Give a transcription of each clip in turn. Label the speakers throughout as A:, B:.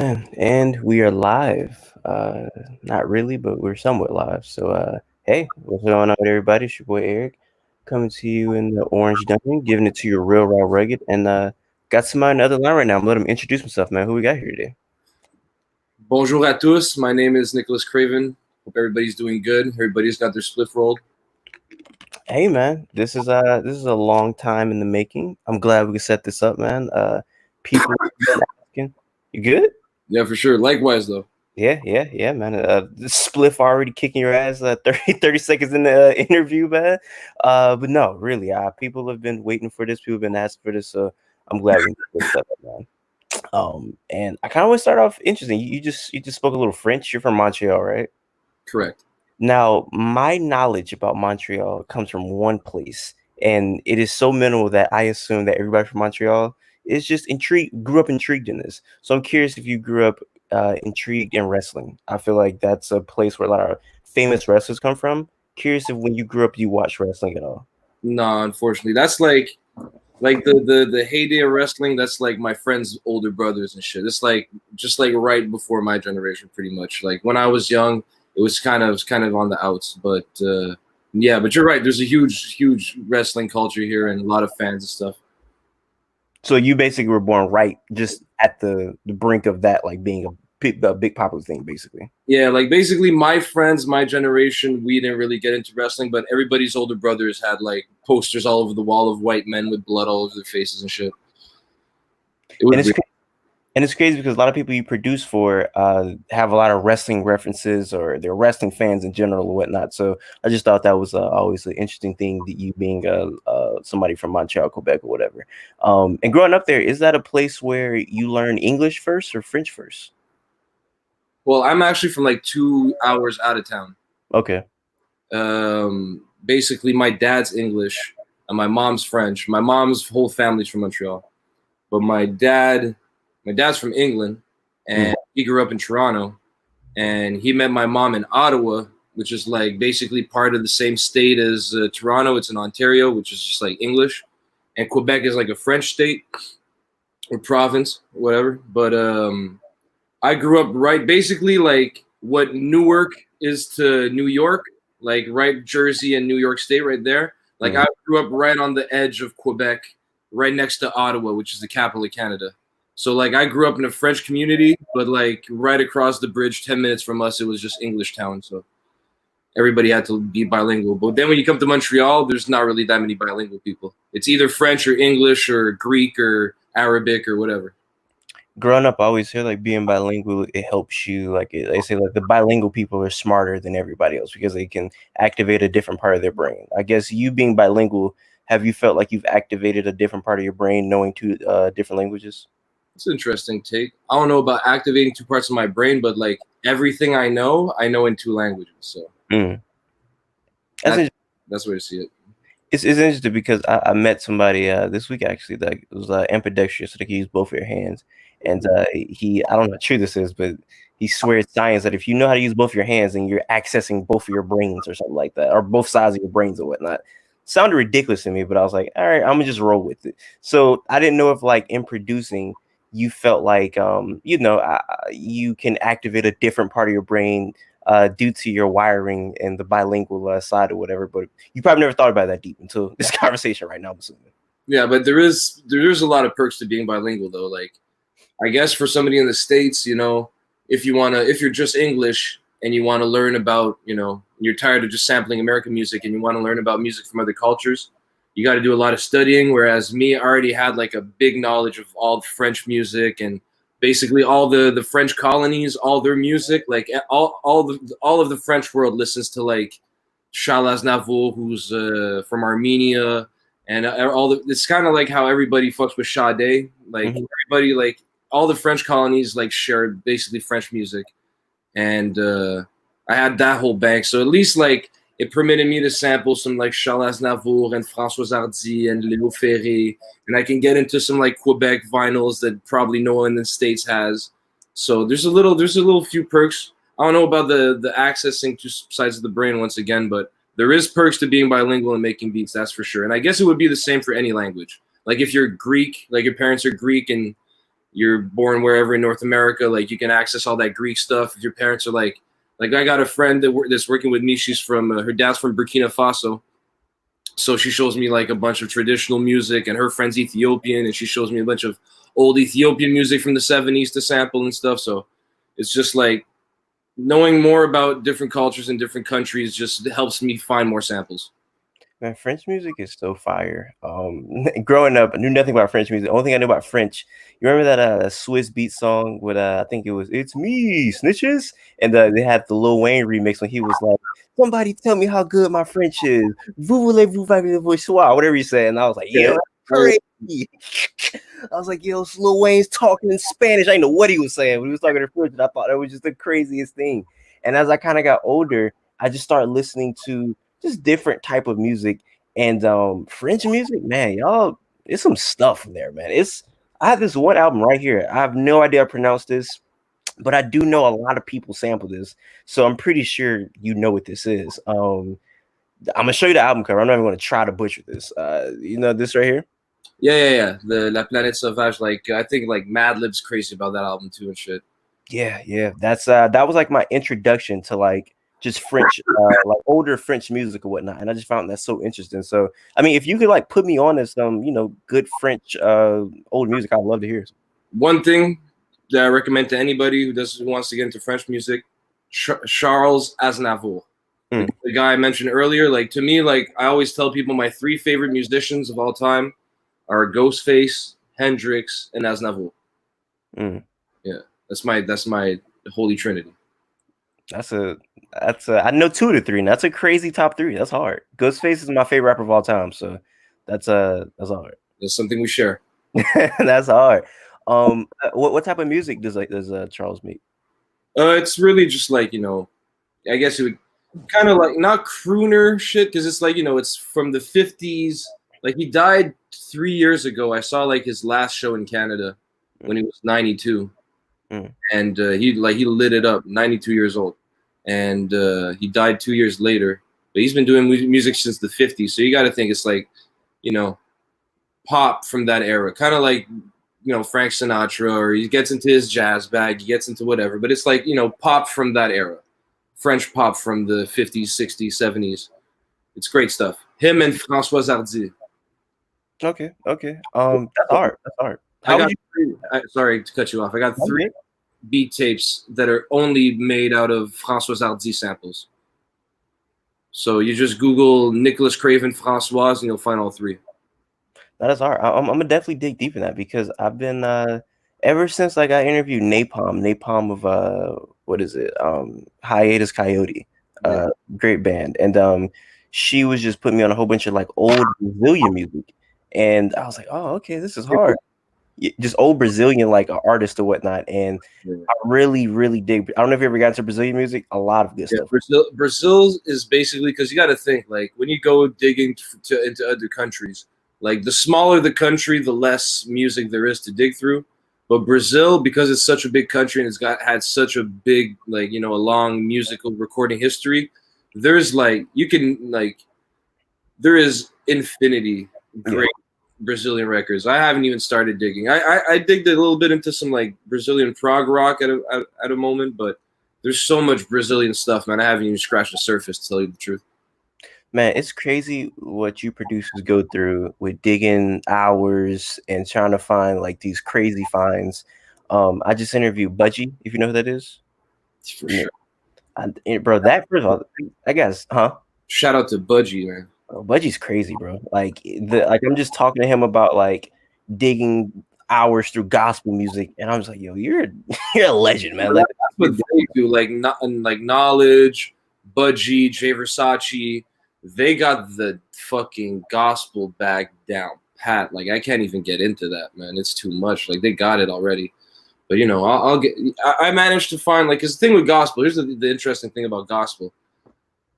A: And we are live. Not really, but we're somewhat live. So, hey, what's going on with everybody? It's your boy Eric coming to you in the Orange Dungeon, giving it to you real, raw, rugged. And got somebody on the other line right now. I'm letting him introduce himself, man. Who we got here today?
B: Bonjour à tous. My name is Nicholas Craven. Hope everybody's doing good. Everybody's got their spliff rolled.
A: Hey, man. This is a long time in the making. I'm glad we could set this up, man. People have been asking. You good?
B: Yeah, for sure. Likewise, though.
A: Yeah, man. The spliff already kicking your ass 30 seconds in the interview, man. But no, really, people have been waiting for this. People have been asking for this, so I'm glad we can get this up, man. And I kind of want to start off interesting. You just spoke a little French. You're from Montreal, right?
B: Correct.
A: Now, my knowledge about Montreal comes from one place, and it is so minimal that I assume that everybody from Montreal is just grew up intrigued in this. So I'm curious if you grew up intrigued in wrestling. I feel like that's a place where a lot of famous wrestlers come from. Curious if when you grew up, you watched wrestling at all.
B: No, unfortunately, that's like the heyday of wrestling. That's like my friends' older brothers and shit. It's like just like right before my generation, pretty much. Like when I was young, it was kind of on the outs. But yeah, but you're right. There's a huge wrestling culture here and a lot of fans and stuff.
A: So you basically were born right just at the brink of that, like being a big popular thing, basically.
B: Yeah, like basically my friends, my generation, we didn't really get into wrestling, but everybody's older brothers had like posters all over the wall of white men with blood all over their faces and shit. It was weird.
A: And it's crazy because a lot of people you produce for have a lot of wrestling references or they're wrestling fans in general or whatnot. So I just thought that was always an interesting thing that you being somebody from Montreal, Quebec or whatever. And growing up there, is that a place where you learn English first or French first?
B: Well, I'm actually from like 2 hours out of town.
A: Okay.
B: Basically, my dad's English and my mom's French. My mom's whole family's from Montreal, but my dad's from England, and he grew up in Toronto, and he met my mom in Ottawa, which is like basically part of the same state as Toronto. It's in Ontario, which is just like English, and Quebec is like a French state or province, whatever. But I grew up right basically like what Newark is to New York, like right Jersey and New York State right there. Like I grew up right on the edge of Quebec, right next to Ottawa, which is the capital of Canada. So like I grew up in a French community, but like right across the bridge, 10 minutes from us, it was just English town. So everybody had to be bilingual. But then when you come to Montreal, there's not really that many bilingual people. It's either French or English or Greek or Arabic or whatever.
A: Growing up, I always hear like being bilingual, it helps you. Like they say, like the bilingual people are smarter than everybody else because they can activate a different part of their brain. I guess you being bilingual, have you felt like you've activated a different part of your brain knowing two different languages?
B: It's an interesting take. I don't know about activating two parts of my brain, but like everything I know in two languages. So that's the way to see it.
A: It's interesting because I met somebody this week actually that was ambidextrous, so they can use both of your hands. And I don't know how true this is, but he swears science that if you know how to use both your hands and you're accessing both of your brains or something like that, or both sides of your brains or whatnot. Sounded ridiculous to me, but I was like, all right, I'm gonna just roll with it. So I didn't know if like in producing, you felt like you can activate a different part of your brain due to your wiring and the bilingual side or whatever. But you probably never thought about that deep until this conversation right now, I'm assuming.
B: Yeah, but there's a lot of perks to being bilingual though. Like I guess for somebody in the States, you know, if you're just English and you want to learn about, you know, you're tired of just sampling American music and you want to learn about music from other cultures, you got to do a lot of studying. Whereas me, I already had like a big knowledge of all French music and basically all the French colonies, all their music, like all of the French world listens to like Charles Aznavour, who's from Armenia, and it's kind of like how everybody fucks with Sade. Like everybody, like all the French colonies, like share basically French music, and I had that whole bank. So at least like it permitted me to sample some like Charles Aznavour and François Hardy and Léo Ferré, and I can get into some like Quebec vinyls that probably no one in the States has. So there's a little few perks. I don't know about the accessing two sides of the brain once again, but there is perks to being bilingual and making beats, that's for sure. And I guess it would be the same for any language. Like if you're Greek, like your parents are Greek and you're born wherever in North America, like you can access all that Greek stuff. If your parents are like I got a friend that's working with me. She's from her dad's from Burkina Faso, so she shows me like a bunch of traditional music, and her friend's Ethiopian, and she shows me a bunch of old Ethiopian music from the '70s to sample and stuff. So it's just like knowing more about different cultures and different countries just helps me find more samples.
A: Man, French music is so fire. Growing up, I knew nothing about French music. The only thing I knew about French, you remember that Swiss beat song with I think it was "It's Me, Snitches," and they had the Lil Wayne remix when he was like, "Somebody tell me how good my French is." Vous voulez-vous whatever you said, and I was like,
B: Yeah,
A: "Yo, that's crazy." I was like, "Yo, it's Lil Wayne's talking in Spanish." I didn't know what he was saying, but he was talking in French, and I thought that was just the craziest thing. And as I kind of got older, I just started listening to just different type of music, and French music, man, y'all, it's some stuff in there, man. I have this one album right here. I have no idea how to pronounce this, but I do know a lot of people sample this, so I'm pretty sure you know what this is. I'm gonna show you the album cover. I'm not even gonna try to butcher this. You know this right here?
B: yeah. The La Planète Sauvage, like I think like Madlib's crazy about that album too and shit.
A: Yeah. That's that was like my introduction to like just French, like older French music or whatnot, and I just found that so interesting. So, I mean, if you could like put me on to some, good French old music, I'd love to hear it.
B: One thing that I recommend to anybody who wants to get into French music, Charles Aznavour. The guy I mentioned earlier, like to me, like I always tell people my 3 favorite musicians of all time are Ghostface, Hendrix, and Aznavour. Yeah, that's my holy trinity.
A: That's I know 2 to 3, and that's a crazy top 3. That's hard. Ghostface is my favorite rapper of all time, so that's hard.
B: That's something we share.
A: That's hard. What type of music does Charles make?
B: It's really just like I guess it would kind of like not crooner shit because it's like it's from the 50s. Like he died 3 years ago. I saw like his last show in Canada when he was 92, and he lit it up. 92 years old, and he died 2 years later. But he's been doing music since the 50s. So you got to think it's like pop from that era, kind of like Frank Sinatra, or he gets into his jazz bag, he gets into whatever. But it's like pop from that era. French pop from the 50s, 60s, 70s. It's great stuff. Him and François Hardy.
A: Okay. That's hard.
B: Sorry to cut you off. I got 3 beat tapes that are only made out of François Hardy samples. So you just Google Nicholas Craven François and you'll find all 3.
A: That is hard. I'm gonna definitely dig deep in that because I've been ever since like I interviewed Napalm of what is it? Hiatus Coyote, great band, and she was just putting me on a whole bunch of like old Brazilian music, and I was like, oh, okay, this is hard. Just old Brazilian like artist or whatnot, and I really, really dig. I don't know if you ever got into Brazilian music. A lot of good stuff.
B: Brazil is basically because you got to think like when you go digging into other countries. Like the smaller the country, the less music there is to dig through. But Brazil, because it's such a big country and it's had such a big, like, a long musical recording history, there's like, there is infinity great Brazilian records. I haven't even started digging. I digged a little bit into some like Brazilian prog rock at a moment, but there's so much Brazilian stuff, man. I haven't even scratched the surface to tell you the truth.
A: Man, it's crazy what you producers go through with digging hours and trying to find like these crazy finds. I just interviewed Budgie, if you know who that is.
B: For sure.
A: Bro, that first of all, I guess, huh?
B: Shout out to Budgie, man.
A: Oh, Budgie's crazy, bro. Like I'm just talking to him about like digging hours through gospel music, and I'm just like, yo, you're a legend, man. Like,
B: that's what they do. Like Knowledge, Budgie, Jay Versace. They got the fucking gospel bag down pat. Like I can't even get into that, man. It's too much. Like they got it already. But I'll get. I managed to find like because the thing with gospel. Here's the interesting thing about gospel.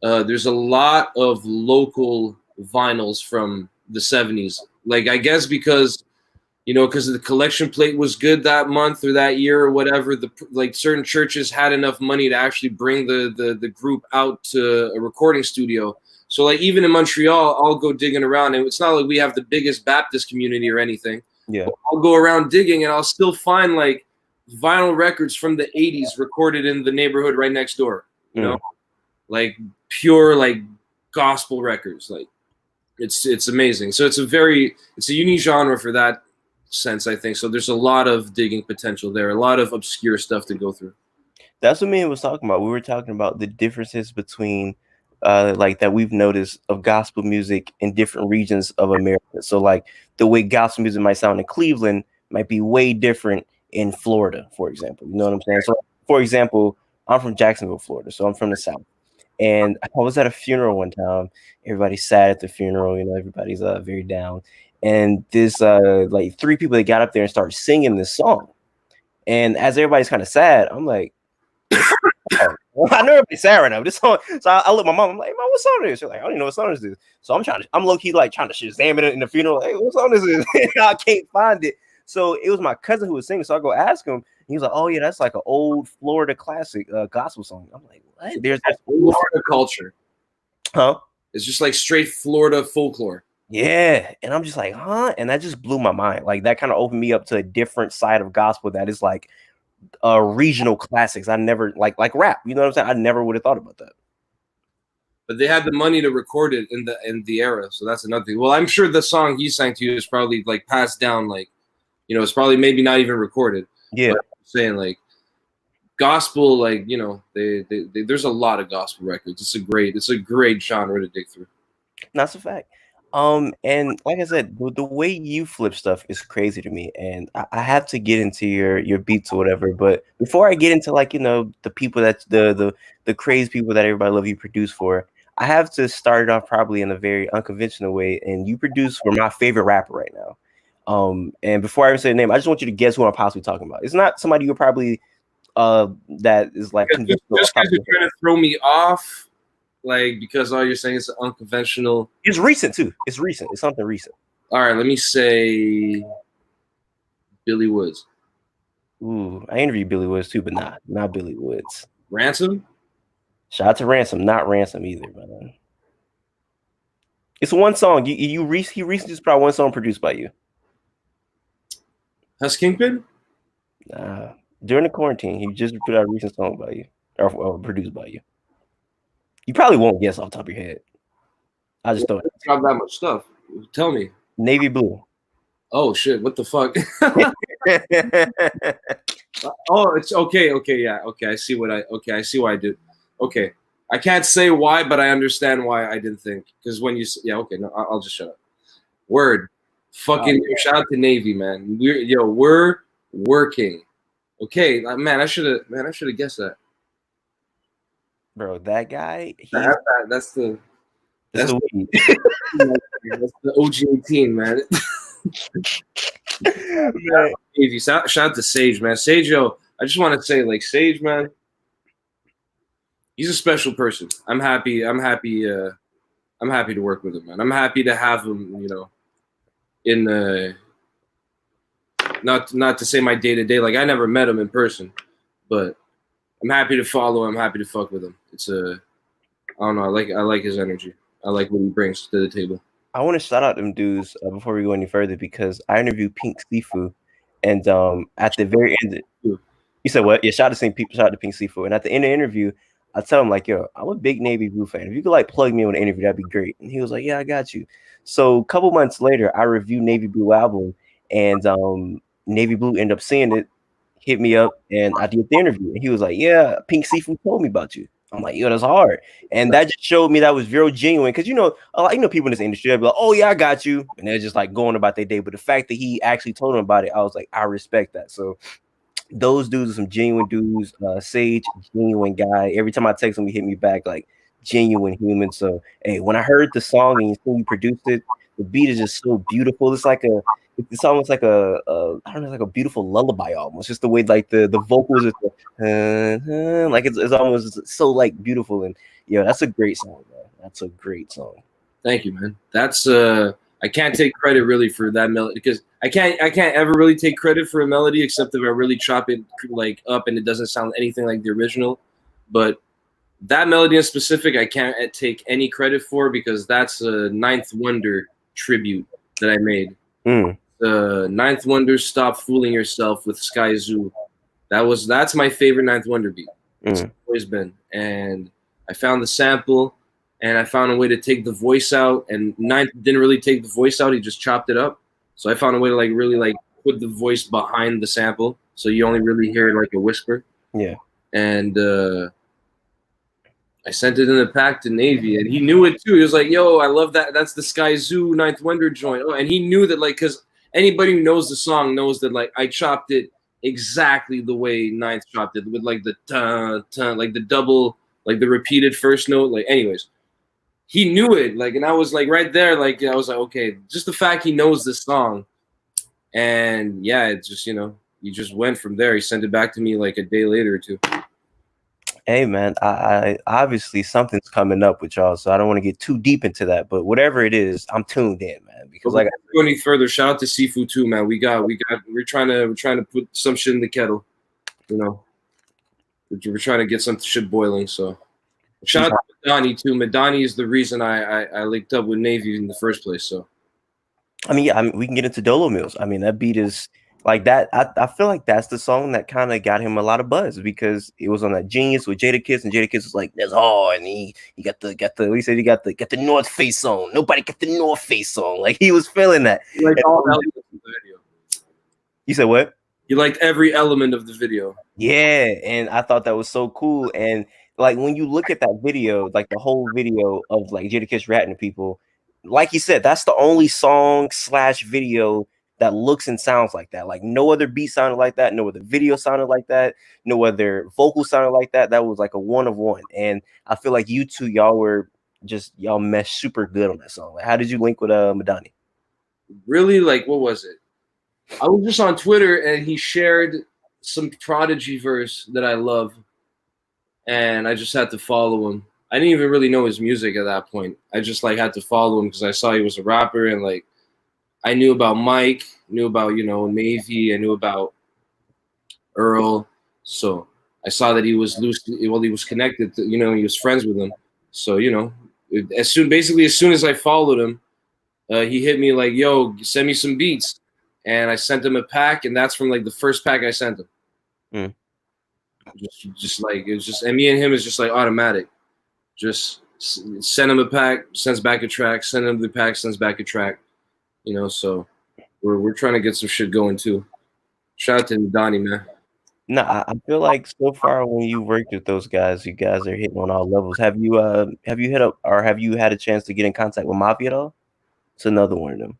B: There's a lot of local vinyls from the 70s. Like I guess because because the collection plate was good that month or that year or whatever. Like certain churches had enough money to actually bring the group out to a recording studio. So like even in Montreal, I'll go digging around, and it's not like we have the biggest Baptist community or anything,
A: Yeah.
B: I'll go around digging and I'll still find like vinyl records from the 80s recorded in the neighborhood right next door, you know, like pure like gospel records. Like it's amazing. So it's a unique genre for that sense, I think. So there's a lot of digging potential there, a lot of obscure stuff to go through.
A: That's what me and was talking about. We were talking about the differences between like that we've noticed of gospel music in different regions of America. So like the way gospel music might sound in Cleveland might be way different in Florida, for example. You know what I'm saying? So for example, I'm from Jacksonville, Florida, so I'm from the South. And I was at a funeral one time. Everybody's sad at the funeral, you know, everybody's very down. And this like three people that got up there and started singing this song. And as everybody's kind of sad, I'm like, oh, well, I know everybody's sad right now. This song, so I look at my mom. I'm like, "Mom, what song is this?" She's like, "I don't even know what song this is." So I'm low key like trying to Shazam it in the funeral. Hey, what song this is? I can't find it. So it was my cousin who was singing. So I go ask him. He was like, "Oh yeah, that's like an old Florida classic gospel song." I'm like, "What?" There's
B: Florida culture,
A: huh?
B: It's just like straight Florida folklore.
A: Yeah, and I'm just like, huh? And that just blew my mind. Like that kind of opened me up to a different side of gospel that is like regional classics. I never like rap. You know what I'm saying? I never would have thought about that.
B: But they had the money to record it in the era, so that's another thing. Well, I'm sure the song he sang to you is probably like passed down, like, you know, it's probably maybe not even recorded.
A: Yeah,
B: but I'm saying like gospel, like, you know, they there's a lot of gospel records. It's a great genre to dig through.
A: that's a fact. And like I said, the way you flip stuff is crazy to me, and I have to get into your beats or whatever. But before I get into like you know the people that the crazy people that everybody love you produce for, I have to start it off probably in a very unconventional way. And you produce for my favorite rapper right now. And before I even say the name, I just want you to guess who I'm possibly talking about. It's not somebody you're probably that is like conventional.
B: Just because you're trying to throw me off. Like, because all you're saying is unconventional.
A: It's recent too. It's recent. It's something recent.
B: All right, let me say Billy Woods.
A: Ooh, I interviewed Billy Woods too, but not Billy Woods.
B: Ransom?
A: Shout out to Ransom, not Ransom either, man. It's one song. He recently just put out one song produced by you.
B: Has Kingpin?
A: During the quarantine, he just put out a recent song by you, or produced by you. You probably won't guess off the top of your head. I just thought
B: got that much stuff. Tell me.
A: Navy Blue.
B: Oh shit! What the fuck? Oh, it's okay. Okay, yeah. Okay, I see why I did. Okay, I can't say why, but I understand why I didn't think. Because when you, yeah, okay, no, I'll just shut up. Word, fucking shout out to Navy, man. We're working. Okay, man, I should have guessed that.
A: Bro, that guy.
B: That's the
A: that's
B: the OG 18, man. Shout out to Sage, man. Sage, yo, I just want to say, like, Sage, man, he's a special person. I'm happy to work with him, man. I'm happy to have him, you know, in the not to say my day-to-day, like I never met him in person, but I'm happy to follow him, I'm happy to fuck with him. It's I don't know, I like his energy. I like what he brings to the table.
A: I want to shout out them dudes before we go any further because I interviewed Pink Seafood, and at the very end, you said what? Yeah, shout out to Pink Seafood, and at the end of the interview, I tell him like, "Yo, I'm a big Navy Blue fan. If you could like plug me on an interview, that'd be great." And he was like, "Yeah, I got you." So a couple months later, I reviewed Navy Blue album, and Navy Blue ended up seeing it, hit me up, and I did the interview, and he was like, "Yeah, Pink Seafood told me about you." I'm like, "Yo, that's hard," and that just showed me that was very genuine. Because you know people in this industry, they'll be like, "Oh yeah, I got you," and they're just like going about their day. But the fact that he actually told him about it, I was like, I respect that. So those dudes are some genuine dudes. Sage, genuine guy. Every time I text him, he hit me back like genuine human. So hey, when I heard the song and you produced it, the beat is just so beautiful. It's almost like I don't know, like a beautiful lullaby almost. Just the way like the vocals is like it's almost so like beautiful. And yeah, that's a great song, man. That's a great song.
B: Thank you, man. That's I can't take credit really for that melody because I can't ever really take credit for a melody except if I really chop it like up and it doesn't sound anything like the original. But that melody in specific, I can't take any credit for because that's a Ninth Wonder tribute that I made. Ninth Wonder, Stop Fooling Yourself with Sky Zoo. That's my favorite Ninth Wonder beat. It's always been. And I found the sample, and I found a way to take the voice out. And Ninth didn't really take the voice out; he just chopped it up. So I found a way to like really like put the voice behind the sample, so you only really hear like a whisper.
A: Yeah.
B: And I sent it in a pack to Navy, and he knew it too. He was like, "Yo, I love that. That's the Sky Zoo Ninth Wonder joint." Oh, and he knew that, like, because anybody who knows the song knows that, like, I chopped it exactly the way Ninth chopped it, with like the like the double, like the repeated first note. Like, anyways, he knew it. Like, and I was like right there. Like, I was like, okay, just the fact he knows this song, and yeah, it just he just went from there. He sent it back to me like a day later or two.
A: Hey man, I obviously something's coming up with y'all, so I don't want to get too deep into that. But whatever it is, I'm tuned in, man. Because
B: like, go any further, shout out to Sifu too, man. We're trying to put some shit in the kettle, We're trying to get some shit boiling. So shout out to Madani too. Madani is the reason I linked up with Navy in the first place. So
A: I mean, we can get into Dolo Mills. I mean, that beat is like that. I feel like that's the song that kind of got him a lot of buzz because it was on that Genius with Jadakiss, and Jadakiss was like, "That's hard," and he got the he said he got the North Face on. Nobody got the North Face on. Like he was feeling that.
B: Like all elements of the video.
A: You said what?
B: You liked every element of the video.
A: Yeah, and I thought that was so cool. And like when you look at that video, like the whole video of like Jadakiss ratting to people, like you said, that's the only song / video that looks and sounds like that. Like no other beat sounded like that, no other video sounded like that, no other vocal sounded like that. That was like a one of one. And I feel like you two, y'all meshed super good on that song. Like, how did you link with Madani?
B: Really, like what was it? I was just on Twitter and he shared some Prodigy verse that I love, and I just had to follow him. I didn't even really know his music at that point. I just like had to follow him because I saw he was a rapper, and like I knew about Mike, knew about Navy, I knew about Earl. So I saw that he was loose. Well, he was connected to, he was friends with him. So as soon as I followed him, he hit me like, "Yo, send me some beats," and I sent him a pack, and that's from like the first pack I sent him. Just like it was just, and me and him is just like automatic. Just send him a pack, sends back a track. Send him the pack, sends back a track. So we're trying to get some shit going too. Shout out to Donnie, man.
A: No, I feel like so far when you worked with those guys, you guys are hitting on all levels. Have you hit up or have you had a chance to get in contact with Mafia at all? It's another one of them.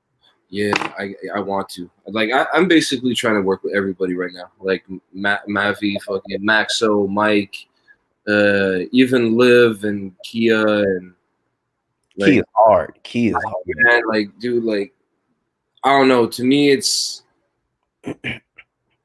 B: Yeah, I want to. Like I'm basically trying to work with everybody right now. Like Mavi, fucking Maxo, Mike, even Liv and Kia and
A: like, Key is hard. Key is hard.
B: Man, like dude, like I don't know. To me, it's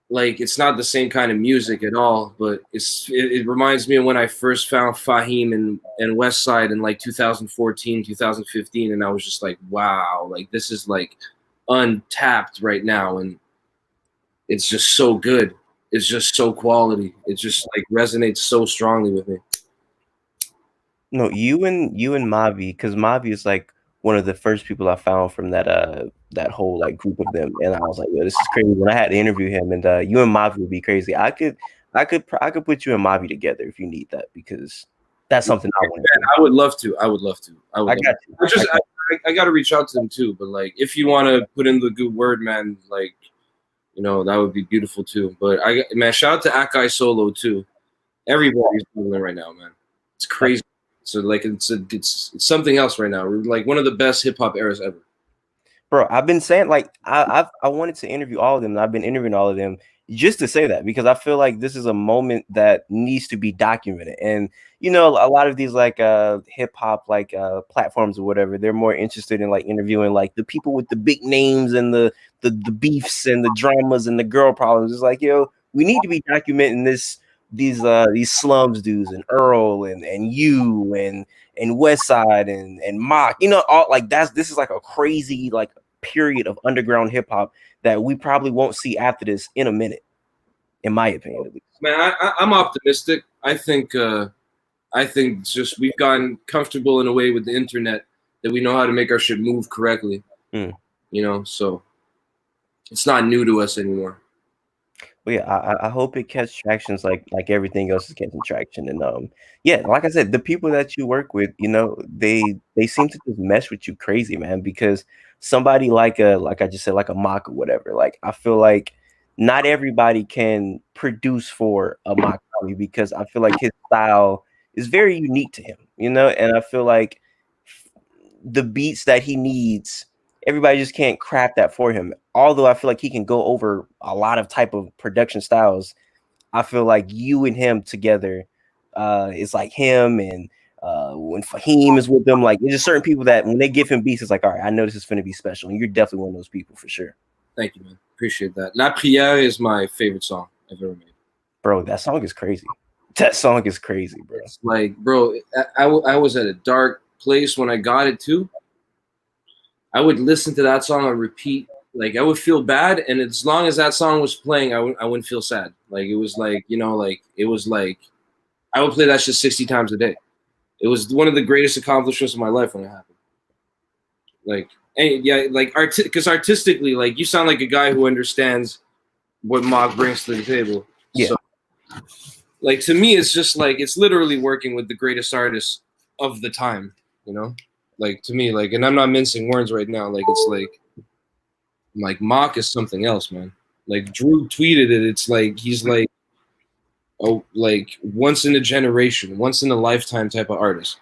B: like it's not the same kind of music at all. But it reminds me of when I first found Fahim and West Side in like 2014, 2015, and I was just like, wow, like this is like untapped right now, and it's just so good. It's just so quality. It just like resonates so strongly with me.
A: No, you and Mavi, because Mavi is like one of the first people I found from that whole like group of them, and I was like, yo, this is crazy. When I had to interview him, and you and Mavi would be crazy. I could put you and Mavi together if you need that, because that's something I want to do.
B: I would love to. I got you. I got to reach out to them too. But like, if you want to put in the good word, man, like, that would be beautiful too. But man, shout out to Akai Solo too. Everybody's doing it right now, man. It's crazy. So like, it's something else right now. We're like one of the best hip hop eras ever.
A: Bro, I've been saying like I wanted to interview all of them, and I've been interviewing all of them just to say that, because I feel like this is a moment that needs to be documented. And a lot of these like hip hop like platforms or whatever, they're more interested in like interviewing like the people with the big names and the beefs and the dramas and the girl problems. It's like, we need to be documenting these slums dudes and Earl and you and West Side and Mach, all like this is like a crazy like period of underground hip hop that we probably won't see after this in a minute, in my opinion at least.
B: Man, I'm optimistic. I think just we've gotten comfortable in a way with the internet that we know how to make our shit move correctly. So it's not new to us anymore.
A: But yeah, I hope it catches tractions like everything else is catching traction. And yeah, like I said, the people that you work with, you know, they seem to just mesh with you crazy, man. Because somebody like I just said, like a Mach or whatever, like I feel like not everybody can produce for a Mach Hommy because I feel like his style is very unique to him, you know, and I feel like the beats that he needs, everybody just can't craft that for him. Although I feel like he can go over a lot of type of production styles. I feel like you and him together, it's like him and when Fahim is with them, like there's just certain people that when they give him beats, it's like, all right, I know this is gonna be special. And you're definitely one of those people for sure.
B: Thank you, man. Appreciate that. La Prière is my favorite song I've ever made.
A: Bro, that song is crazy. That song is crazy, bro.
B: It's like, bro, I was at a dark place when I got it too. I would listen to that song on repeat. Like I would feel bad, and as long as that song was playing, I wouldn't feel sad. Like it was like, you know, like it was like I would play that shit 60 times a day. It was one of the greatest accomplishments of my life when it happened. Like, and yeah, like because artistically, like you sound like a guy who understands what Mach brings to the table.
A: Yeah.
B: So, like to me, it's just like it's literally working with the greatest artists of the time. You know, like to me, like, and I'm not mincing words right now. Like it's like Mach is something else, man. Like Drew tweeted it. It's like he's like, oh, like once in a generation, once in a lifetime type of artist.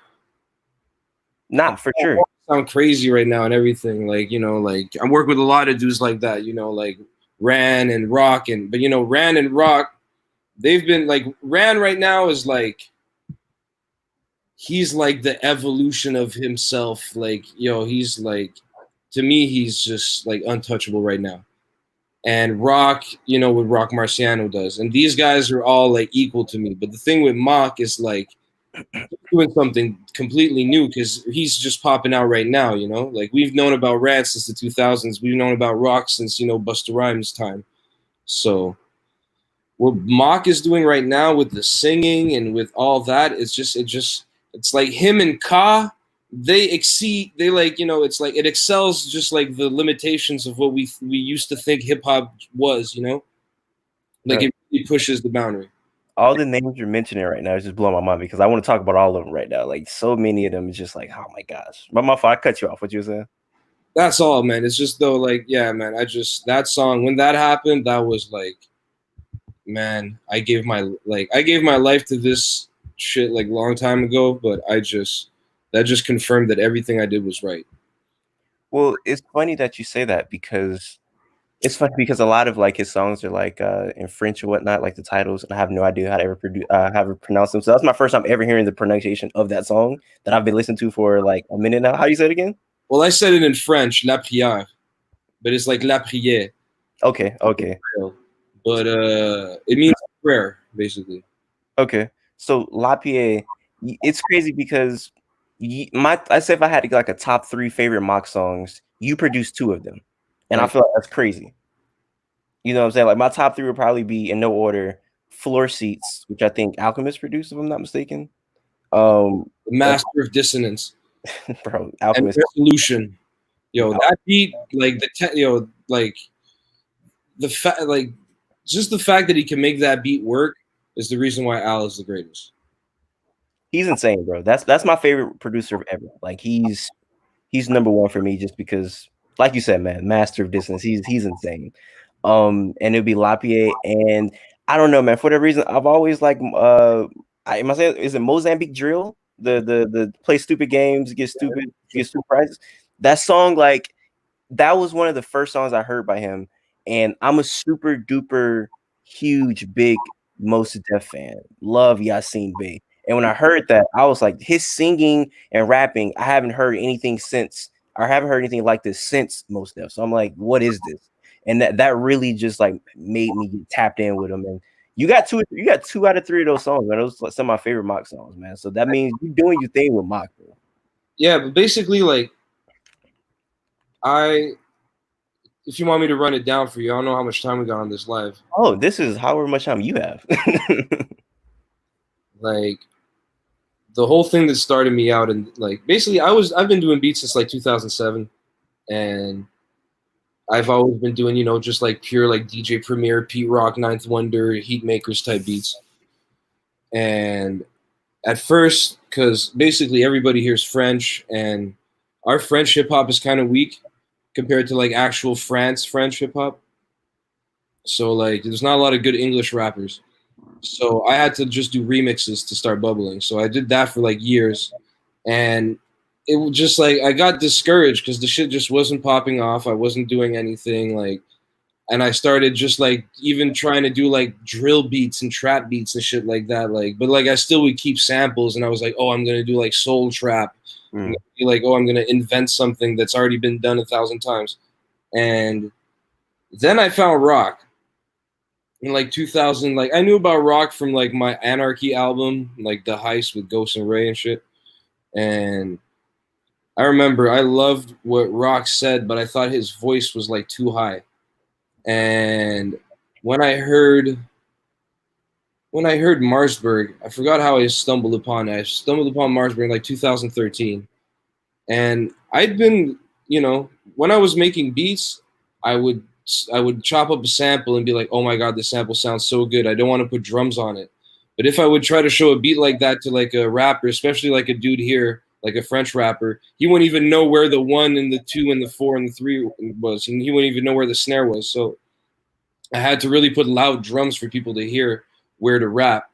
A: Nah, for sure.
B: I sound crazy right now and everything. Like, you know, like I'm working with a lot of dudes like that, you know, like Ran and Roc, but you know, Ran and Roc, they've been like Ran right now is like he's like the evolution of himself. Like, yo, he's like to me, he's just like untouchable right now. And Roc, you know, what Roc Marciano does. And these guys are all like equal to me. But the thing with Mach is like doing something completely new because he's just popping out right now, you know? Like we've known about Rad since the 2000s. We've known about Roc since, you know, Busta Rhymes time. So what Mach is doing right now with the singing and with all that, it's like him and Ka, they like, you know, it's like it excels just like the limitations of what we used to think hip hop was, you know? Like it really pushes the boundary.
A: All the names you're mentioning right now is just blowing my mind because I want to talk about all of them right now. Like so many of them is just like, oh my gosh. But my fault, I cut you off. What you were saying?
B: That's all, man. It's just though, like, yeah, man. That song when that happened, that was like, man, I gave my life to this shit like long time ago. But that just confirmed that everything I did was right.
A: Well, it's funny that you say that because it's funny because a lot of like his songs are like in French or whatnot, like the titles, and I have no idea how to ever pronounce them. So that's my first time ever hearing the pronunciation of that song that I've been listening to for like a minute now. How do you say it again?
B: Well, I said it in French, la prière, but it's like la prière.
A: Okay.
B: But it means prayer, basically.
A: Okay. So La Pierre, it's crazy because I say if I had to get like a top 3 favorite Mach songs, you produced 2 of them. And I feel like that's crazy. You know what I'm saying? Like my top 3 would probably be in no order: Floor Seats, which I think Alchemist produced, if I'm not mistaken.
B: The Master of Dissonance.
A: Bro, Alchemist.
B: And Resolution. Yo, that beat, like like the fact, like just the fact that he can make that beat work is the reason why Al is the greatest.
A: He's insane, bro. That's my favorite producer ever. Like he's number 1 for me just because, like you said, man, Master of Distance. He's insane. And it'll be Lapierre, and I don't know, man. For that reason, I've always like am I saying, is it Mozambique Drill? The play stupid games, get stupid prizes. That song, like that was one of the first songs I heard by him, and I'm a super duper huge big Mos Def fan. Love Yasin Bey. And when I heard that, I was like, his singing and rapping, I haven't heard anything since, or haven't heard anything like this since Mos Def. So I'm like, what is this? And that really just like made me get tapped in with him. And you got 2 out of 3 of those songs, man. Those are some of my favorite Mach songs, man. So that means you're doing your thing with Mach, bro.
B: Yeah, but basically, like, if you want me to run it down for you, I don't know how much time we got on this live.
A: Oh, this is however much time you have.
B: Like, the whole thing that started me out, and like basically I've been doing beats since like 2007, and I've always been doing, you know, just like pure like DJ Premier, Pete Rock, Ninth Wonder, Heatmakers type beats. And at first, because basically everybody here's French, and our French hip hop is kind of weak compared to like actual French hip hop. So like, there's not a lot of good English rappers. So I had to just do remixes to start bubbling. So I did that for like years, and it was just like I got discouraged because the shit just wasn't popping off. I wasn't doing anything like, and I started just like even trying to do like drill beats and trap beats and shit like that. Like, but like I still would keep samples, and I was like, oh, I'm gonna do like soul trap. I'm be like, oh, I'm gonna invent something that's already been done 1,000 times. And then I found rock in like 2000. Like I knew about rock from like my Anarchy album, like The Heist with Ghost and Ray and shit. And I remember I loved what Rock said, but I thought his voice was like too high. And when I heard Marsburg, I forgot how I stumbled upon it. I stumbled upon Marsburg in like 2013. And I'd been, you know, when I was making beats, I would chop up a sample and be like, oh my God, this sample sounds so good. I don't want to put drums on it. But if I would try to show a beat like that to like a rapper, especially like a dude here, like a French rapper, he wouldn't even know where the 1 and the 2 and the 4 and the 3 was. And he wouldn't even know where the snare was. So I had to really put loud drums for people to hear where to rap.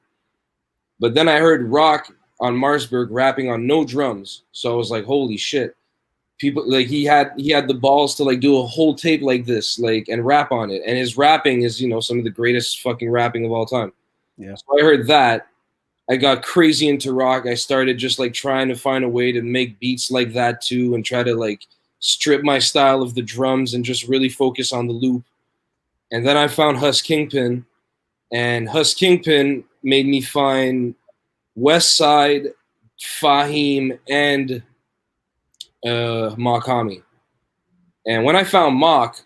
B: But then I heard Rock on Marsburg rapping on no drums. So I was like, holy shit. People like he had the balls to like do a whole tape like this, like, and rap on it. And his rapping is, you know, some of the greatest fucking rapping of all time.
A: Yeah.
B: So I heard that. I got crazy into rock. I started just like trying to find a way to make beats like that too, and try to like strip my style of the drums and just really focus on the loop. And then I found Hus Kingpin, and Hus Kingpin made me find West Side, Fahim, and Mach Hommy. And when I found Mach,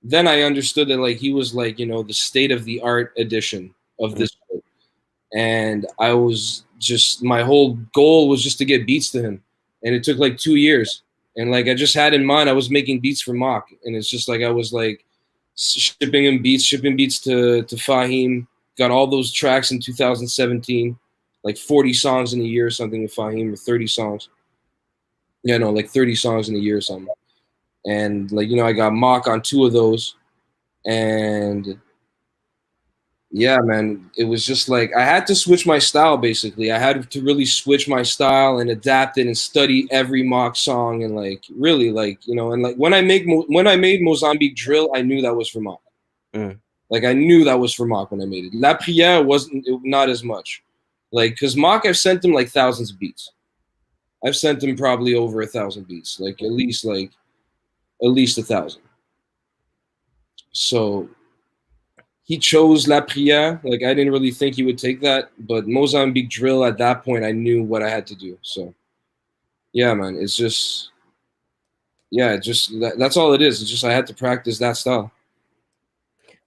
B: then I understood that like he was like, you know, the state of the art edition of this book. And I was just, my whole goal was just to get beats to him. And it took like 2 years. And like I just had in mind, I was making beats for Mach. And it's just like I was like shipping beats to Fahim. Got all those tracks in 2017, like 40 songs in a year or something with Fahim, or 30 songs. Yeah, no, like 30 songs in a year or something. And like, you know, I got Mach on 2 of those. And yeah, man, it was just like I had to switch my style. Basically, I had to really switch my style and adapt it and study every Mach song, and like really, like, you know, and like when I made Mozambique Drill, I knew that was for Mach. Like I knew that was for Mach when I made it. La Prière wasn't, not as much, like, because Mach, I've sent him like thousands of beats. I've sent him probably over 1,000 beats, like at least 1,000. So he chose La Prière. Like I didn't really think he would take that, but Mozambique Drill, at that point I knew what I had to do. So yeah, man, it's just, yeah, that's all it is. It's just I had to practice that style.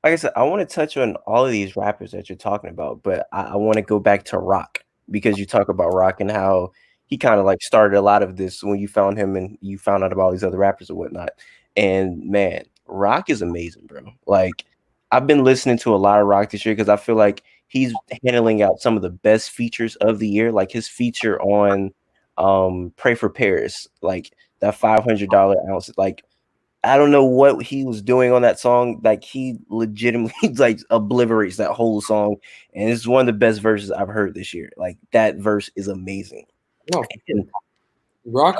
A: Like I said, I want to touch on all of these rappers that you're talking about, but I want to go back to Roc, because you talk about Roc and how he kind of like started a lot of this when you found him and you found out about all these other rappers and whatnot. And man, Roc is amazing, bro. Like I've been listening to a lot of Roc this year because I feel like he's handling out some of the best features of the year. Like his feature on Pray for Paris, like that $500 ounce, like I don't know what he was doing on that song. Like he legitimately like obliterates that whole song, and it's one of the best verses I've heard this year. Like that verse is amazing.
B: No, Roc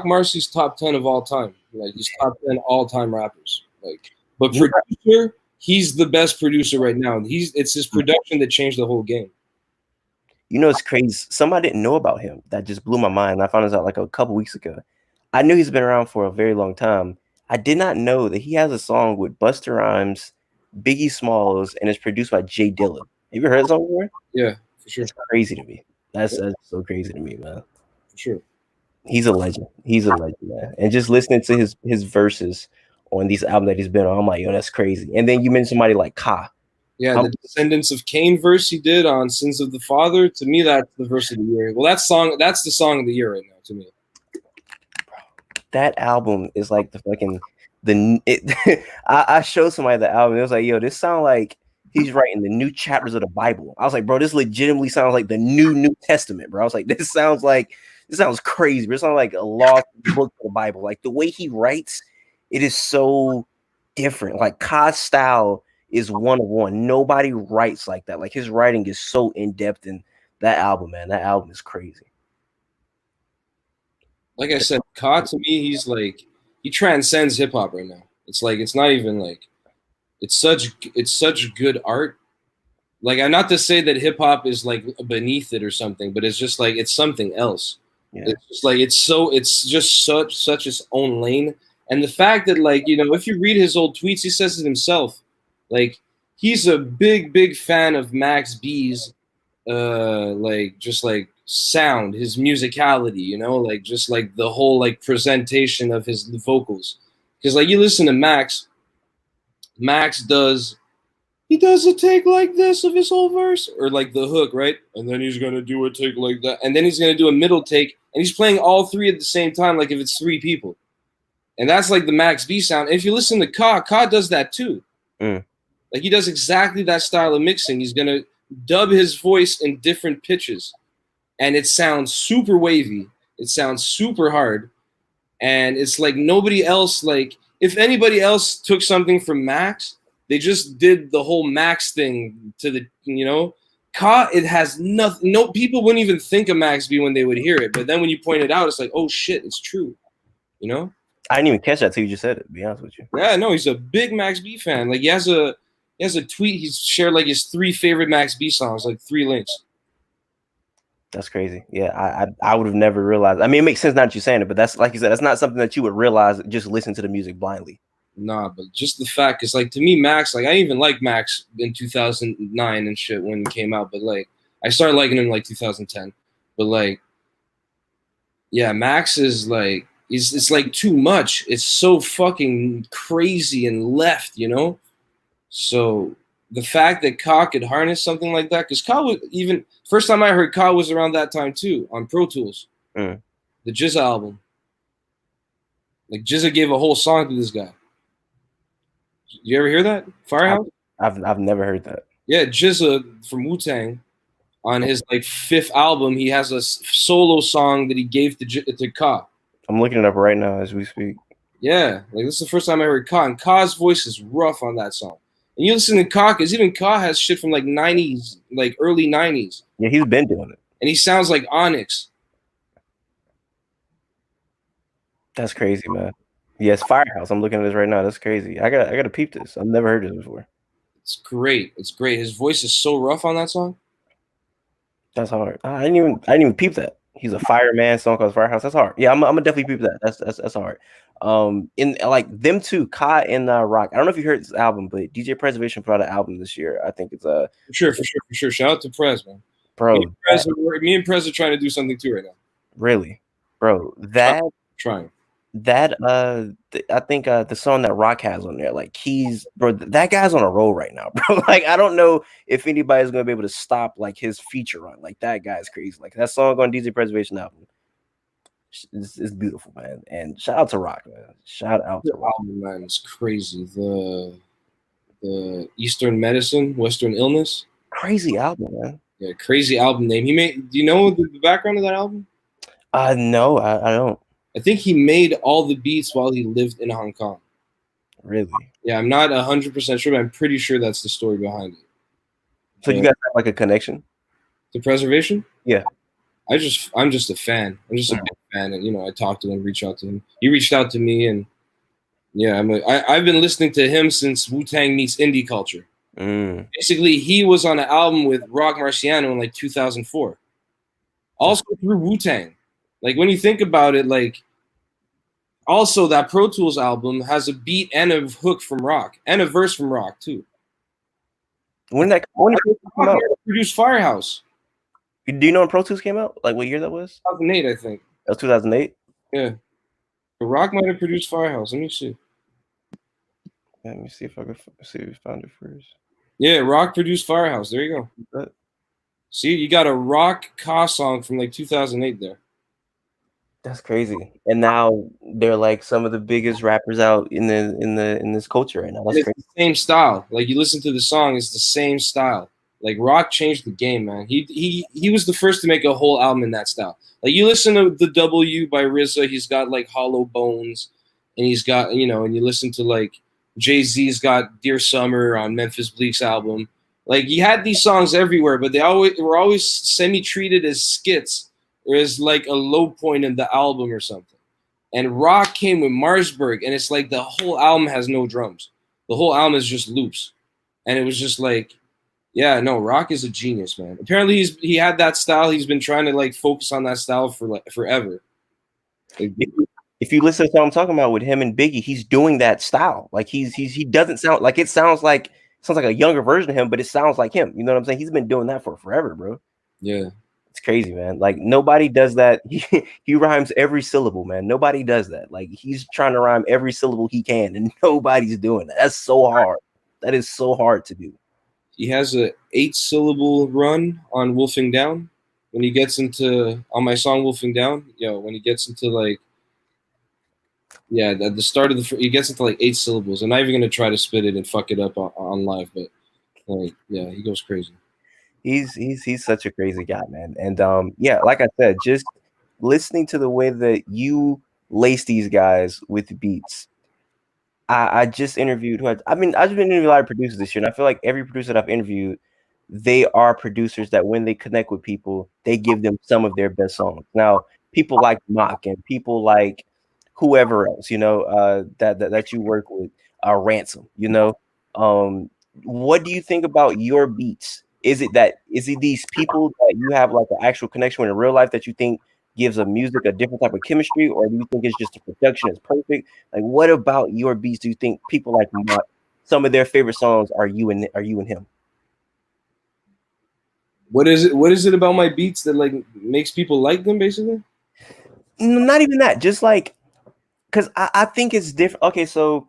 B: Marci's top 10 of all time. Like he's top 10 all time rappers. Like, but producer, he's the best producer right now. It's his production that changed the whole game.
A: You know, it's crazy. Something I didn't know about him that just blew my mind. I found this out like a couple weeks ago. I knew he's been around for a very long time. I did not know that he has a song with Busta Rhymes, Biggie Smalls, and it's produced by Jay Dilla. Have you ever heard that song before?
B: Yeah, for sure.
A: It's crazy to me. That's so crazy to me, man.
B: For sure.
A: He's a legend. He's a legend, man. And just listening to his verses on these albums that he's been on, I'm like, yo, that's crazy. And then you mentioned somebody like Ka.
B: Yeah, the Descendants of Cain verse he did on Sins of the Father. To me, that's the verse of the year. Well, that's the song of the year right now to me.
A: That album is like the fucking I showed somebody the album. It was like, yo, this sounds like he's writing the new chapters of the Bible. I was like, bro, this legitimately sounds like the New Testament, bro. I was like, this sounds crazy. Bro. It sounds like a lost book of the Bible. Like the way he writes, it is so different. Like Ka's style is one of one. Nobody writes like that. Like his writing is so in depth in that album, man. That album is crazy.
B: Like I said, Ka to me, he transcends hip hop right now. It's like it's not even like it's such good art. Like I'm not to say that hip hop is like beneath it or something, but it's just like it's something else.
A: Yeah.
B: It's just like it's just such its own lane. And the fact that like, you know, if you read his old tweets, he says it himself. Like he's a big fan of Max B's like just like sound, his musicality, you know, like just like the whole like presentation of his vocals. Because like you listen to Max he does a take like this of his whole verse, or like the hook, right? And then he's gonna do a take like that, and then he's gonna do a middle take, and he's playing all three at the same time, like if it's three people. And that's like the Max B sound. And if you listen to Ka does that too.
A: Mm.
B: Like he does exactly that style of mixing. He's gonna dub his voice in different pitches, and it sounds super wavy. It sounds super hard, and it's like nobody else. Like if anybody else took something from Max, they just did the whole Max thing to the, you know, Ka. It has nothing. No, people wouldn't even think of Max B when they would hear it, but then when you point it out, it's like, oh shit, it's true. You know.
A: I didn't even catch that till you just said it, to be honest with you.
B: Yeah, no, he's a big Max B fan. Like he has a tweet. He's shared like his 3 favorite Max B songs, like 3 links.
A: That's crazy. Yeah, I would have never realized. I mean, it makes sense now that you're saying it, but that's like you said, that's not something that you would realize just listen to the music blindly.
B: Nah, but just the fact, because like to me, Max, like I didn't even like Max in 2009 and shit when he came out, but like I started liking him in like 2010. But like, yeah, Max is like it's like too much. It's so fucking crazy and left, you know. So the fact that Ka could harness something like that, because Ka was even first time I heard Ka was around that time too on Pro Tools, the GZA album. Like GZA gave a whole song to this guy. You ever hear that? Firehouse?
A: I've never heard that.
B: Yeah, GZA from Wu-Tang on his like 5th album, he has a solo song that he gave to Ka.
A: I'm looking it up right now as we speak.
B: Yeah, like this is the first time I heard Ka, and Ka's voice is rough on that song. And you listen to Ka, because even Ka has shit from like 90s, like early 90s.
A: Yeah, he's been doing it.
B: And he sounds like Onyx.
A: That's crazy, man. Yes, Firehouse. I'm looking at this right now. That's crazy. I gotta peep this. I've never heard this before.
B: It's great. It's great. His voice is so rough on that song.
A: That's hard. I didn't even peep that. He's a fireman song called Firehouse. That's hard. Yeah, I'm gonna definitely peep that. That's hard. In like them two, Ka and Roc. I don't know if you heard this album, but DJ Preservation put out an album this year. I think it's
B: for sure. Shout out to Prez, man.
A: Bro.
B: Me and Prez are trying to do something too right now.
A: Really, bro.
B: Trying.
A: That I think the song that Roc has on there, like he's bro, that guy's on a roll right now, bro. Like I don't know if anybody's gonna be able to stop like his feature run. Like that guy's crazy. Like that song on DJ Preservation album, it's beautiful, man. And shout out to Roc, man. Shout out to Roc.
B: Album, man, it's crazy. The Eastern Medicine, Western Illness.
A: Crazy album, man.
B: Yeah, crazy album name. He made. Do you know the background of that album?
A: No, I don't.
B: I think he made all the beats while he lived in Hong Kong.
A: Really?
B: Yeah, I'm not 100% sure, but I'm pretty sure that's the story behind it.
A: So you guys have like a connection?
B: The Preservation?
A: Yeah.
B: I'm just a fan. I'm just a big fan, and I talked to him, reach out to him. He reached out to me, and yeah, I've been listening to him since Wu-Tang meets indie culture. Basically, he was on an album with Roc Marciano in like 2004. Also through Wu-Tang. Like when you think about it, like also that Pro Tools album has a beat and a hook from Roc and a verse from Roc too.
A: When did it come out?
B: Produced Firehouse.
A: Do you know when Pro Tools came out? Like what year that was?
B: 2008, I think.
A: That was 2008?
B: Yeah. But Roc might have produced Firehouse. Let me see.
A: Let me see if I can see if we found it first.
B: Yeah, Roc produced Firehouse. There you go. See, you got a Roc Ka song from like 2008 there.
A: That's crazy. And now they're like some of the biggest rappers out in this culture right now.
B: And
A: That's
B: it's
A: crazy.
B: the same style. Like you listen to the song, it's the same style. Like Rock changed the game, man. He was the first to make a whole album in that style. Like you listen to the W by RZA, he's got like Hollow Bones, and he's got and you listen to like Jay-Z's got Dear Summer on Memphis Bleak's album. Like he had these songs everywhere, but they always were always semi-treated as skits or as like a low point in the album or something. And Rock came with Marsburg, and it's like the whole album has no drums. The whole album is just loops, and it was just like, yeah, no, Rock is a genius, man. Apparently, he had that style. He's been trying to like focus on that style for like forever. Like,
A: If you listen to what I'm talking about with him and Biggie, he's doing that style. Like he doesn't sound like sounds like a younger version of him, but it sounds like him. You know what I'm saying? He's been doing that for forever, bro.
B: yeah,
A: It's crazy, man. Like nobody does that. He rhymes every syllable, man. Nobody does that. Like he's trying to rhyme every syllable he can, and nobody's doing that. That's so hard. That is so hard to do.
B: he has a 8-syllable run on Wolfing Down. When he gets into on my song Wolfing Down, when he gets into like at the start of he gets into like 8 syllables. I'm not even gonna try to spit it and fuck it up on live, but like he goes crazy.
A: He's such a crazy guy, man. And yeah, like I said, just listening to the way that you lace these guys with beats. I just interviewed I've just been interviewing a lot of producers this year, and I feel like every producer that I've interviewed, they are producers that when they connect with people, they give them some of their best songs. Now, people like Mach and people like whoever else, that you work with, Ransom, what do you think about your beats? Is it these people that you have like an actual connection with in real life that you think gives a music a different type of chemistry, or do you think it's just the production is perfect? Like, what about your beats do you think people like Mach, some of their favorite songs are you and him?
B: What is it? What is it about my beats that like makes people like them? Basically,
A: Not even that. Just like, because I think it's different. Okay, so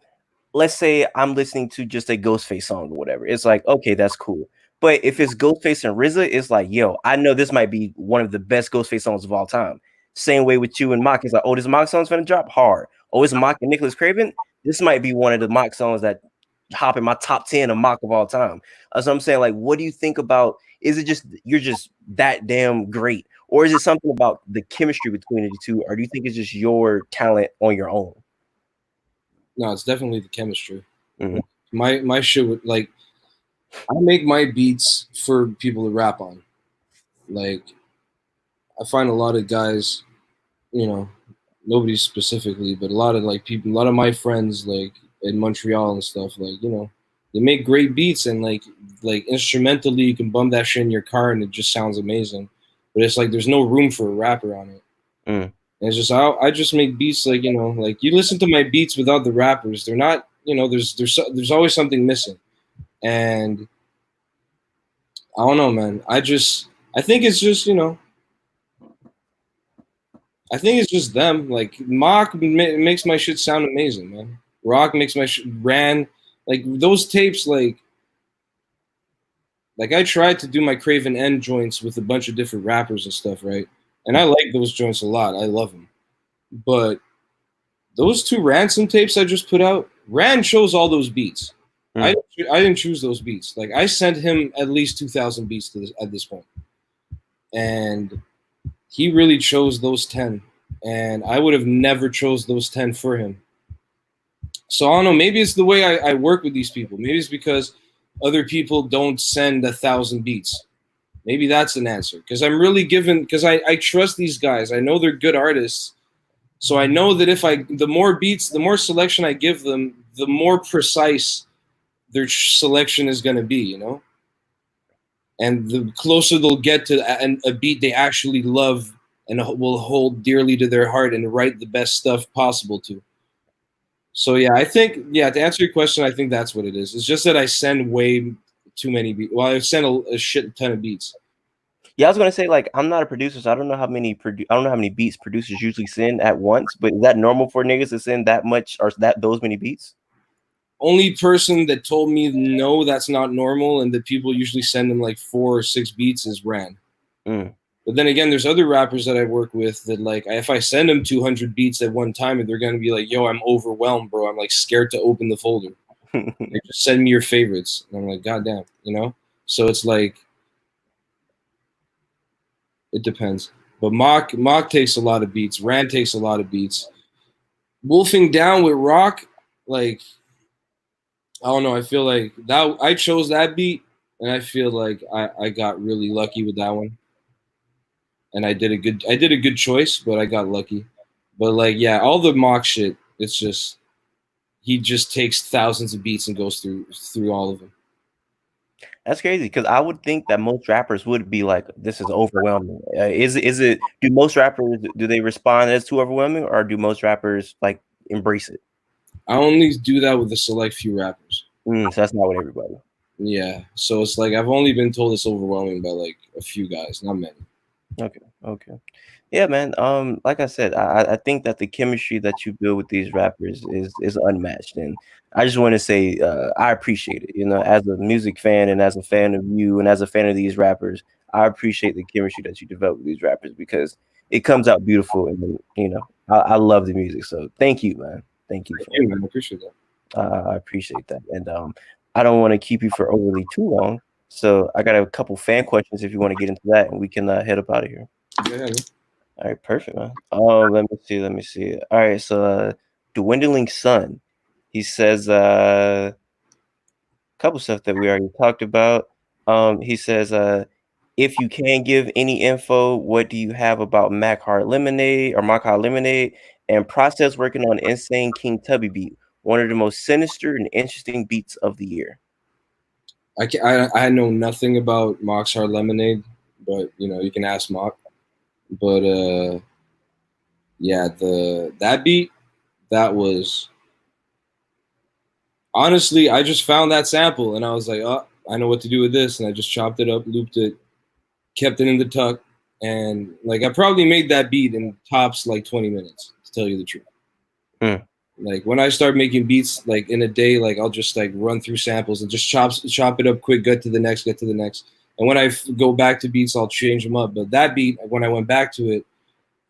A: let's say I'm listening to just a Ghostface song or whatever. It's like, okay, that's cool. But if it's Ghostface and RZA, it's like, yo, I know this might be one of the best Ghostface songs of all time. Same way with you and Mach. It's like, oh, this Mach song's gonna drop hard. Oh, it's Mach and Nicholas Craven. This might be one of the Mach songs that hop in my top 10 of Mach of all time. So I'm saying, like, what do you think about? Is it just you're just that damn great, or is it something about the chemistry between the two, or do you think it's just your talent on your own?
B: no, it's definitely the chemistry.
A: Mhm.
B: My shit would like I make my beats for people to rap on. Like I find a lot of guys, nobody specifically, but a lot of like people, a lot of my friends like in Montreal and stuff, like they make great beats and like instrumentally you can bump that shit in your car and it just sounds amazing. But it's like there's no room for a rapper on it.
A: Mm.
B: And it's just I just make beats like like you listen to my beats without the rappers, they're not there's always something missing. And I don't know, man. I think it's just I think it's just them. Like Mach makes my shit sound amazing, man. Rock makes my shit ran like those tapes. Like I tried to do my Craven N joints with a bunch of different rappers and stuff, right? And I like those joints a lot. I love them. But those 2 Ransom tapes I just put out, Ran chose all those beats.
A: Mm.
B: I didn't choose those beats. Like I sent him at least 2,000 beats at this point, and he really chose those 10, and I would have never chose those 10 for him. So I don't know, maybe it's the way I work with these people. Maybe it's because other people don't send 1,000 beats. Maybe that's an answer. Because I'm really because I trust these guys. I know they're good artists. So I know that the more beats, the more selection I give them, the more precise their selection is going to be, And the closer they'll get to a beat they actually love and will hold dearly to their heart and write the best stuff possible to. So yeah, I think to answer your question, I think that's what it is. It's just that I send way too many beats. Well, I send a shit ton of beats.
A: Yeah, I was gonna say, like, I'm not a producer, so I don't know how many I don't know how many beats producers usually send at once. But is that normal for niggas to send that much or those many beats?
B: Only person that told me no, that's not normal, and that people usually send them like 4 or 6 beats is Ran.
A: Mm.
B: But then again, there's other rappers that I work with that like if I send them 200 beats at one time, and they're gonna be like, "Yo, I'm overwhelmed, bro. I'm like scared to open the folder. Like, just send me your favorites." And I'm like, "God damn," you know. So it's like it depends. But Mach takes a lot of beats. Rand takes a lot of beats. Wolfing down with Roc, like I don't know. I feel like that I chose that beat, and I feel like I got really lucky with that one. And I did a good choice, but I got lucky. But like yeah, all the Mach shit, it's just he just takes thousands of beats and goes through all of them.
A: That's crazy because I would think that most rappers would be like, "This is overwhelming." Is it? Do most rappers do they respond as too overwhelming, or do most rappers like embrace it?
B: I only do that with a select few rappers.
A: So that's not with everybody.
B: Yeah, so it's like I've only been told it's overwhelming by like a few guys, not many.
A: Okay, okay. Yeah, man. Like I said, I think that the chemistry that you build with these rappers is unmatched, and I just want to say I appreciate it. You know, as a music fan and as a fan of you and as a fan of these rappers, I appreciate the chemistry that you develop with these rappers because it comes out beautiful, and you know, I love the music. So thank you, man. Thank you
B: Thank
A: for
B: you, man. I appreciate that.
A: I appreciate that, and I don't want to keep you for overly too long. So I got a couple fan questions if you want to get into that, and we can head up out of here.
B: Yeah,
A: All right, perfect, man. Let me see, let me see. All right, so Dwindling Sun, he says a couple stuff that we already talked about. He says if you can give any info, what do you have about Mach Hard Lemonade and process working on Insane King Tubby beat, one of the most sinister and interesting beats of the year.
B: I know nothing about Mock's Hard Lemonade, but you know you can ask Mock. But yeah, the that beat that was honestly I just found that sample and I was like, oh, I know what to do with this, and I just chopped it up, looped it, kept it in the tuck, and like I probably made that beat in tops like 20 minutes to tell you the truth.
A: Hmm.
B: Like when I start making beats like in a day, like I'll just like run through samples and just chop it up quick, get to the next, get to the next. And when I go back to beats, I'll change them up. But that beat, when I went back to it,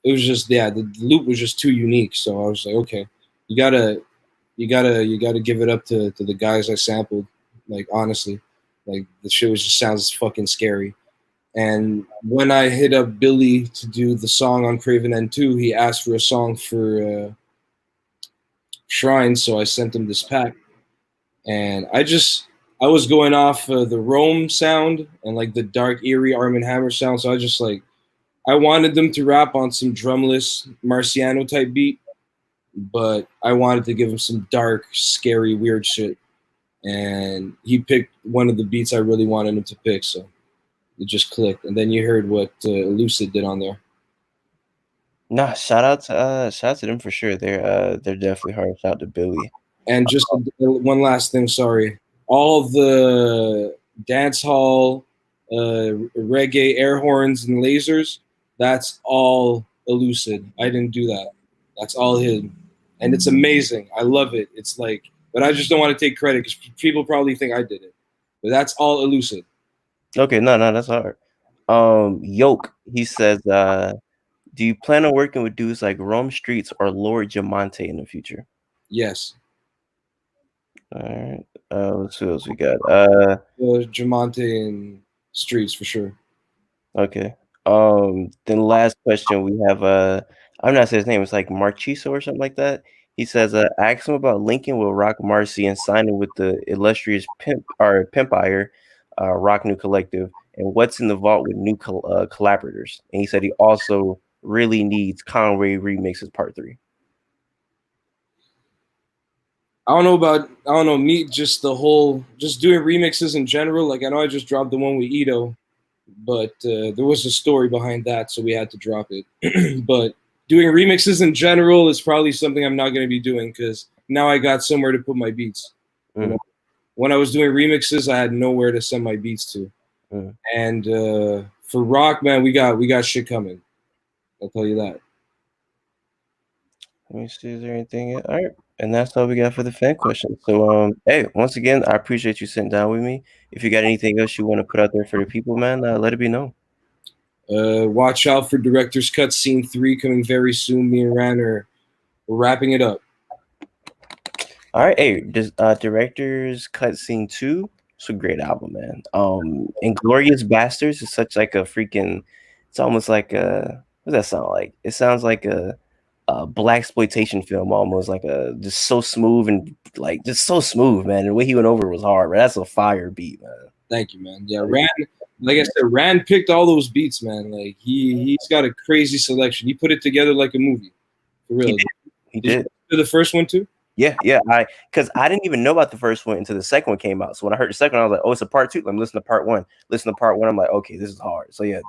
B: it was just yeah, the loop was just too unique. So I was like, okay, you gotta you gotta give it up to the guys I sampled. Like honestly, like the shit was just sounds fucking scary. And when I hit up Billy to do the song on Craven N2, he asked for a song for Shrine, so I sent him this pack. And I was going off the Rome sound and like the dark eerie Arm& Hammer sound. So I just like I wanted them to rap on some drumless Marciano type beat, but I wanted to give him some dark, scary, weird shit. And he picked one of the beats I really wanted him to pick, so it just clicked. And then you heard what Lucid did on there.
A: Nah, shout out to them for sure. They're definitely hard. Shout out to Billy.
B: And just one last thing, sorry. All the dance hall, reggae air horns and lasers, that's all Elucid. I didn't do that. That's all him. And it's amazing. I love it. It's like, but I just don't want to take credit because people probably think I did it. But that's all Elucid.
A: Okay, no, that's hard. Yoke, he says, do you plan on working with dudes like Rome Streets or Lord Jamonte in the future?
B: Yes.
A: All right. Let's see what else we got.
B: Jamonte and Streets for sure.
A: Okay. Then last question we have I'm not saying his name, it's like Marciso or something like that. He says, ask him about linking with Roc Marci and signing with the illustrious Pimpire, Rock New Collective, and what's in the vault with new collaborators. And he said he also really needs Conway remixes part 3.
B: I don't know me just the whole just doing remixes in general. Like I know I just dropped the one with Ito, but there was a story behind that, so we had to drop it. But doing remixes in general is probably something I'm not going to be doing because now I got somewhere to put my beats. You know, when I was doing remixes, I had nowhere to send my beats to. And for Rock, man, we got shit coming. I'll tell you that.
A: Let me see, is there anything? All right, and that's all we got for the fan question. So, hey, once again, I appreciate you sitting down with me. If you got anything else you want to put out there for the people, man, let it be known.
B: Watch out for Director's Cut Scene 3 coming very soon. Me and Ran are wrapping it up.
A: All right, hey, Director's Cut Scene 2. It's a great album, man. Inglorious Bastards is such like a freaking. It's almost like a. What does that sound like? It sounds like a black exploitation film, almost like a just so smooth and like just so smooth, man. And the way he went over was hard, man. That's a fire beat, man.
B: Thank you, man. Yeah, Ran. Like I said, Ran picked all those beats, man. Like he's got a crazy selection. He put it together like a movie, for real.
A: He did.
B: You the first one too?
A: Yeah. Because I didn't even know about the first one until the second one came out. So when I heard the second one, I was like, oh, it's a part 2. Let me listen to part 1. Listen to part 1. I'm like, okay, this is hard. So yeah,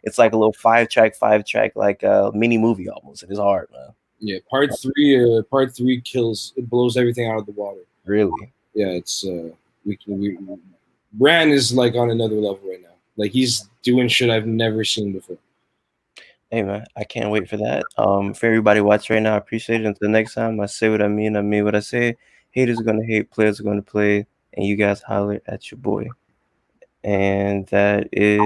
A: it's like a little 5-track like mini movie almost. It is hard, man.
B: Yeah, part 3 kills. It blows everything out of the water.
A: Really?
B: Yeah, it's Ran is like on another level right now. Like he's doing shit I've never seen before.
A: Hey man, I can't wait for that. For everybody watching right now, I appreciate it. Until next time, I say what I mean what I say. Haters are gonna hate, players are gonna play, and you guys holler at your boy. And that is